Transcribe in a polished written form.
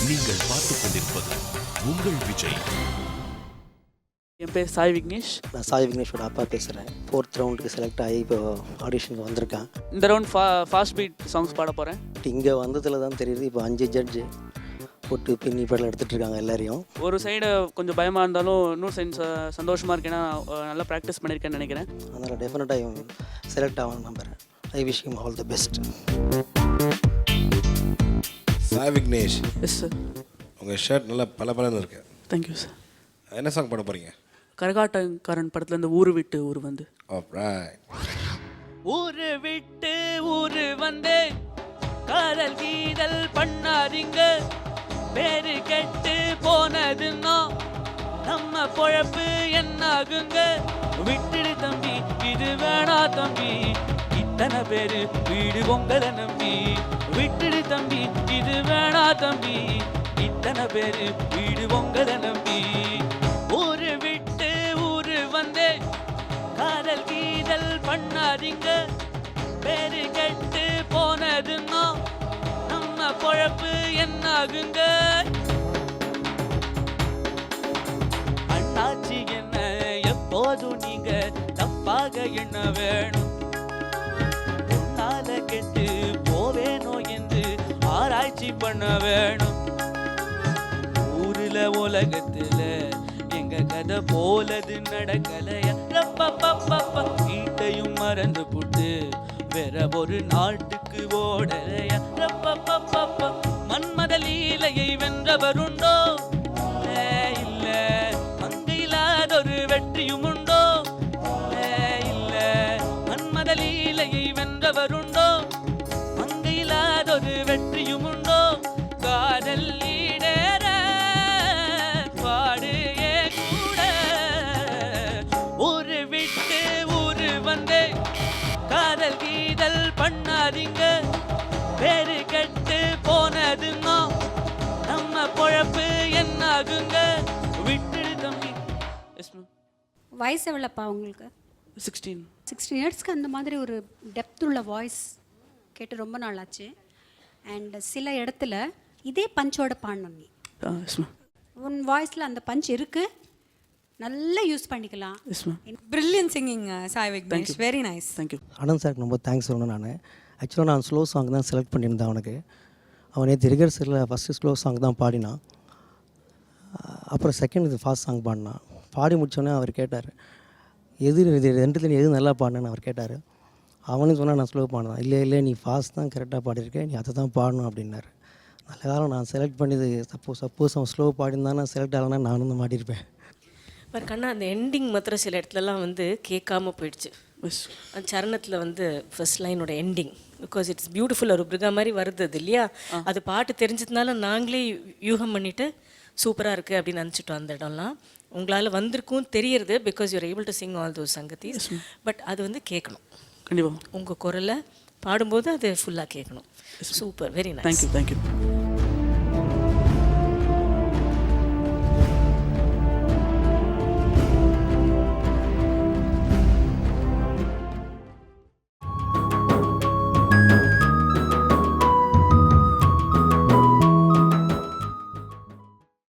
நீங்கள் பார்த்துக் கொண்டிருப்பது உங்கள் விஜய். என் பேர் சாய் விக்னேஷ். நான் சாய் விக்னேஷோட அப்பா பேசுகிறேன். 4th ரவுண்டுக்கு செலக்ட் ஆகி இப்போ ஆடிஷனுக்கு வந்திருக்கேன். இந்த ரவுண்ட் ஃபாஸ்ட் பீட் சாங்ஸ் பாட போகிறேன். இங்கே வந்ததில் தான் தெரியுது, இப்போ 5 ஜட்ஜு போட்டு பின்னி படம் எடுத்துகிட்டு இருக்காங்க எல்லாரையும். ஒரு சைடு கொஞ்சம் பயமாக இருந்தாலும் இன்னொரு சைடு சந்தோஷமாக இருக்கேன்னா நல்லா ப்ராக்டிஸ் பண்ணியிருக்கேன்னு நினைக்கிறேன். அதனால் டெஃபினட்டாக செலக்ட் ஆகணும்னு நம்புகிறேன். I wish him all the best. Sai Vignesh, yes sir. உங்கள் ஷர்ட் நல்லா பளபளன்னு இருக்கு. Thank you sir. என்ன சாங் பாட போகிறீங்க? கரகாட்டக்காரன் படத்துலேருந்து ஊரு விட்டு ஊர் வந்து. ஊரு விட்டு ஊரு வந்து காதல் கீதல் பண்ணாதீங்க, பேரு கெட்டு போனதுன்னா நம்ம பொழப்பு என்னாகுங்க. விட்டுடு தம்பி, இது வேணா தம்பி, இத்தனை பேரு வீடு உங்களை நம்பி. விட்டுடு தம்பி, இது வேணா தம்பி, இத்தனை பேரு வீடு உங்களை நம்பி. ஊரு விட்டு ஊரு வந்து காதல் கீதல் பண்ணாதீங்க, பேரு கெட்டு போனதுன்னா நம்ம பொழப்பு என்னாகுங்க. அண்ணாச்சி என்ன எப்போதும் நீங்க தப்பாக எண்ண வேணும். உன்னால கெட்டு போவேனோ என்று ஆராய்ச்சி பண்ண வேணும். ஊருல உலகத்துல எங்க கதை போலது நடக்கலையா? ரப்பப்பப்பப்ப வீட்டையும் மறந்து புட்டு வேற ஒரு நாட்டுக்கு ஓடலையா? ரப்பப்பப்பப்ப மன்மத லீலையை வென்றவருண்டோ? இல்ல அங்கு இல்லாதொரு வெற்றியும் உண்டோ? இல்ல மன்மத லீலையை வென்றவருண்டோ? அங்கு இல்லாதொரு வெற்றியும் உண்டோ? காதல் ஈடேற பாடு ஏன் கூட. ஊரு விட்டு ஊரு வந்து காதல் கீதல் பண்ணாதீங்க, பேரு கெட்டு போனதுன்னா நம்ம பொழப்பு என்னாகுங்க. விட்டுடு தம்பி. Yes ma'am. வயசு எவ்வளோப்பா உங்களுக்கு? 16. 16 இயர்ஸ்க்கு அந்த மாதிரி ஒரு டெப்த் உள்ள வாய்ஸ் கேட்டு ரொம்ப நாள் ஆச்சு. அண்ட் சில இடத்துல இதே பஞ்சோட பாடணும் நீ. Yes ma'am. உன் வாய்ஸில் அந்த பஞ்ச் இருக்குது, நல்லா யூஸ் பண்ணிக்கலாம். Yes ma'am. Brilliant singing, Sai Vignesh. Very nice. Thank you. Anand சாருக்கு ரொம்ப தேங்க்ஸ் சொல்லணும். நான் ஆக்சுவலாக நான் ஸ்லோ சாங் தான் செலக்ட் பண்ணியிருந்தேன் அவனுக்கு. அவன் நேற்று ரிகர்சலில் ஃபஸ்ட்டு ஸ்லோ சாங் தான் பாடினான். அப்புறம் செகண்ட் இது ஃபாஸ்ட் சாங் பாடினான். பாடி முடித்தோடனே அவர் கேட்டார், இது ரெண்டுத்துல எது நல்லா பாடினேன்னு அவர் கேட்டார். அவனும் சொன்னால் நான் ஸ்லோ பாடினான். இல்லை நீ ஃபாஸ்ட் தான் கரெக்டாக பாடியிருக்கேன், நீ அதை தான் பாடணும் அப்படின்னாரு. நல்ல காலம் நான் செலக்ட் பண்ணியது. சப்போஸ் அவன் ஸ்லோ பாடியிருந்தானா செலக்ட் ஆகலைன்னா நானும் தான் மாட்டியிருப்பேன். பட் கண்ணா அந்த எண்டிங் மாத்திரம் சில இடத்துலலாம் வந்து கேட்காம போயிடுச்சு. அந்த சரணத்தில் வந்து ஃபர்ஸ்ட் லைனோட எண்டிங், பிகாஸ் இட்ஸ் பியூட்டிஃபுல், ஒரு பிருகா மாதிரி வருது அது இல்லையா? அது பாட்டு தெரிஞ்சதுனால நாங்களே யூகம் பண்ணிவிட்டு சூப்பராக இருக்குது அப்படின்னு நினச்சிட்டோம். அந்த இடம்லாம் உங்களால் வந்திருக்கும் தெரியறது, because you are able to sing all those சங்கத்தீஸ். பட் அது வந்து கேட்கணும் கண்டிப்பாக. உங்கள் குரலை பாடும்போது அது ஃபுல்லாக கேட்கணும். Super, very nice. தேங்க்யூ.